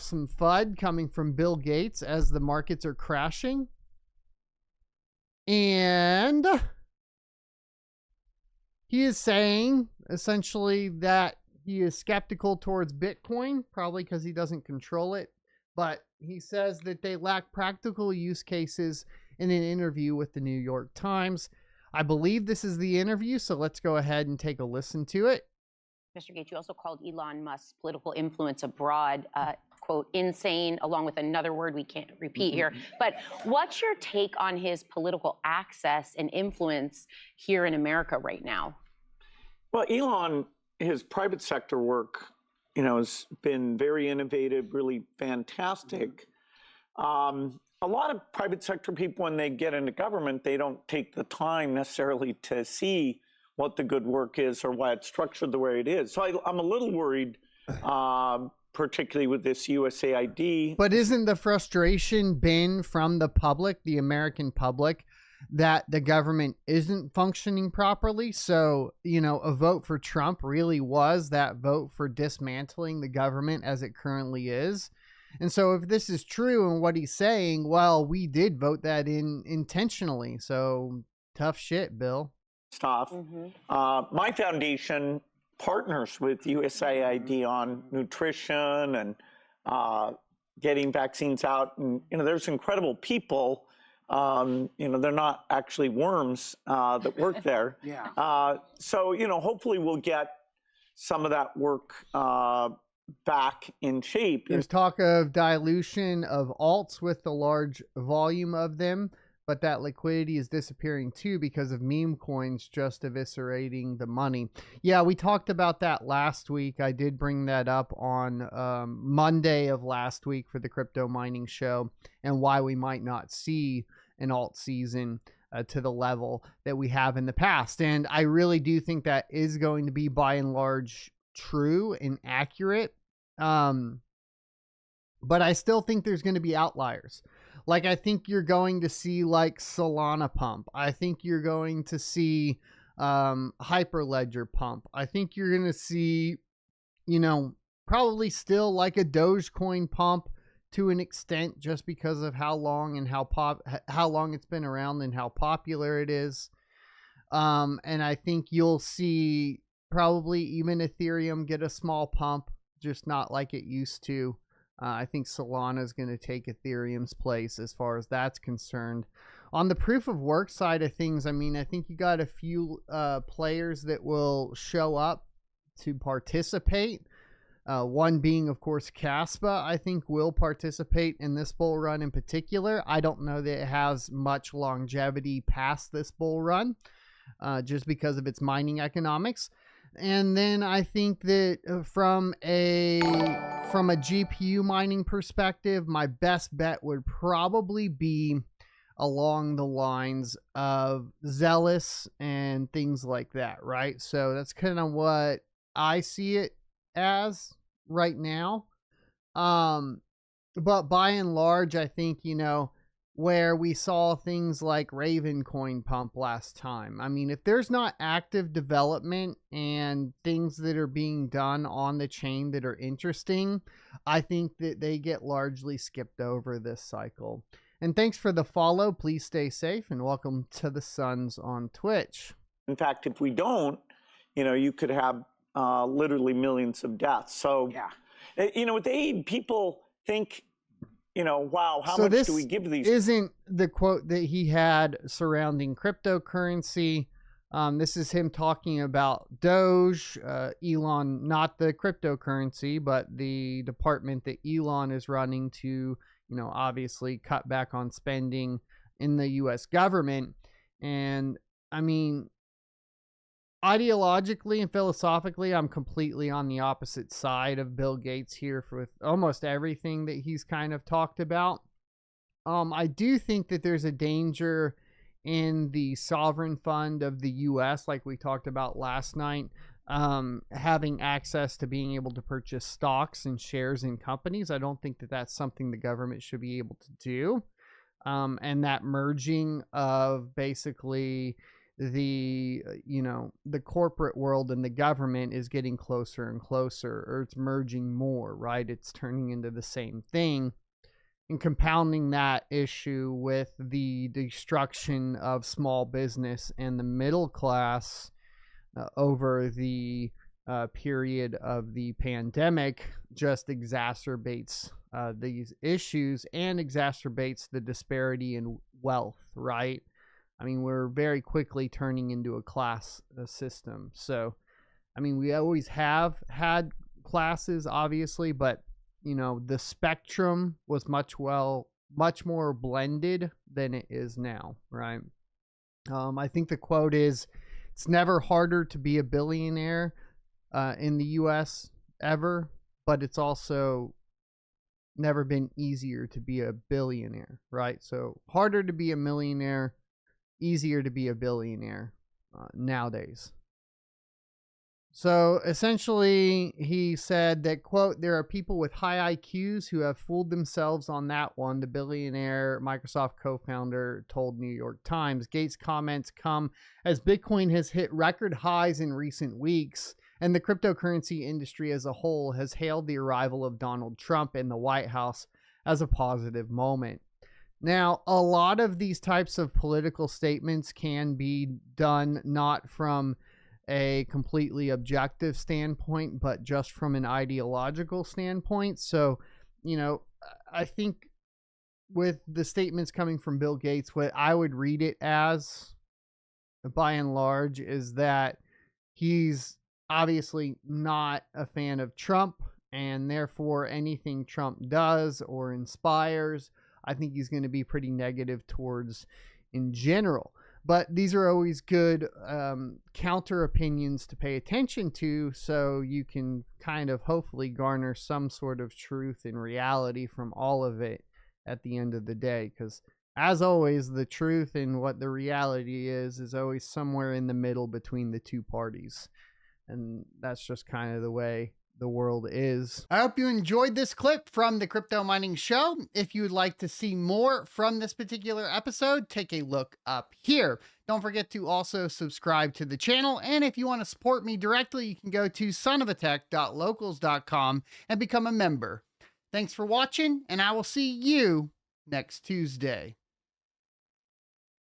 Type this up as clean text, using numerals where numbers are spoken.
some FUD coming from Bill Gates as the markets are crashing. And he is saying essentially that he is skeptical towards Bitcoin, probably because he doesn't control it. But he says that they lack practical use cases in an interview with the New York Times. I believe this is the interview, so let's go ahead and take a listen to it. Mr. Gates, you also called Elon Musk's political influence abroad, quote, insane, along with another word we can't repeat here. But what's your take on his political access and influence here in America right now? Well, Elon, his private sector work, has been very innovative, really fantastic. A lot of private sector people, when they get into government, they don't take the time necessarily to see what the good work is or why it's structured the way it is. So I'm a little worried, particularly with this USAID. But isn't the frustration been from the public, the American public, that the government isn't functioning properly? So, a vote for Trump really was that vote for dismantling the government as it currently is. And so if this is true and what he's saying, well, we did vote that in intentionally. So tough shit, Bill. Stuff. My foundation partners with USAID on nutrition and getting vaccines out. And, there's incredible people. They're not actually worms that work there. So, hopefully we'll get some of that work back in shape. There's talk of dilution of alts with the large volume of them, but that liquidity is disappearing too because of meme coins just eviscerating the money. Yeah, we talked about that last week. I did bring that up on Monday of last week for the crypto mining show, and why we might not see an alt season to the level that we have in the past. And I really do think that is going to be by and large true and accurate. But I still think there's going to be outliers. Like, I think you're going to see like Solana pump. I think you're going to see Hyperledger pump. I think you're going to see, probably still like a Dogecoin pump to an extent, just because of how long and how long it's been around and how popular it is. And I think you'll see probably even Ethereum get a small pump, just not like it used to. I think Solana is going to take Ethereum's place as far as that's concerned. On the proof of work side of things, I think you got a few players that will show up to participate. One being, of course, Kaspa, I think will participate in this bull run in particular. I don't know that it has much longevity past this bull run, just because of its mining economics. And then I think that from a GPU mining perspective, my best bet would probably be along the lines of Zealous and things like that, right? So that's kind of what I see it as right now. But by and large, I think, where we saw things like Raven coin pump last time. If there's not active development and things that are being done on the chain that are interesting, I think that they get largely skipped over this cycle. And thanks for the follow. Please stay safe and welcome to the Suns on Twitch. In fact, if we don't, you could have literally millions of deaths. So, with aid, people think, wow, how much do we give these? Isn't the quote that he had surrounding cryptocurrency. This is him talking about Doge, Elon, not the cryptocurrency, but the department that Elon is running to, obviously cut back on spending in the U.S. government. And ideologically and philosophically, I'm completely on the opposite side of Bill Gates here with almost everything that he's kind of talked about. I do think that there's a danger in the sovereign fund of the U.S., like we talked about last night, having access to being able to purchase stocks and shares in companies. I don't think that that's something the government should be able to do. And that merging of basically the the corporate world and the government is getting closer and closer, or it's merging more, right? It's turning into the same thing, and compounding that issue with the destruction of small business and the middle class over the period of the pandemic just exacerbates these issues and exacerbates the disparity in wealth, right? I mean, we're very quickly turning into a class system. So, I mean, we always have had classes, obviously, but, the spectrum was much more blended than it is now, right? I think the quote is, it's never harder to be a billionaire in the U.S. ever, but it's also never been easier to be a billionaire, right? So harder to be a millionaire, easier to be a billionaire nowadays. So essentially, he said that, quote, there are people with high IQs who have fooled themselves on that one, the billionaire Microsoft co-founder told New York Times. Gates' comments come as Bitcoin has hit record highs in recent weeks, and the cryptocurrency industry as a whole has hailed the arrival of Donald Trump in the White House as a positive moment. Now, a lot of these types of political statements can be done not from a completely objective standpoint, but just from an ideological standpoint. So, I think with the statements coming from Bill Gates, what I would read it as, by and large, is that he's obviously not a fan of Trump, and therefore anything Trump does or inspires, I think he's going to be pretty negative towards in general. But these are always good counter opinions to pay attention to, so you can kind of hopefully garner some sort of truth and reality from all of it at the end of the day. Because as always, the truth and what the reality is always somewhere in the middle between the two parties. And that's just kind of the way the world is. I hope you enjoyed this clip from the Crypto Mining Show. If you would like to see more from this particular episode, take a look up here. Don't forget to also subscribe to the channel. And if you want to support me directly, you can go to sonofatech.locals.com and become a member. Thanks for watching, and I will see you next Tuesday.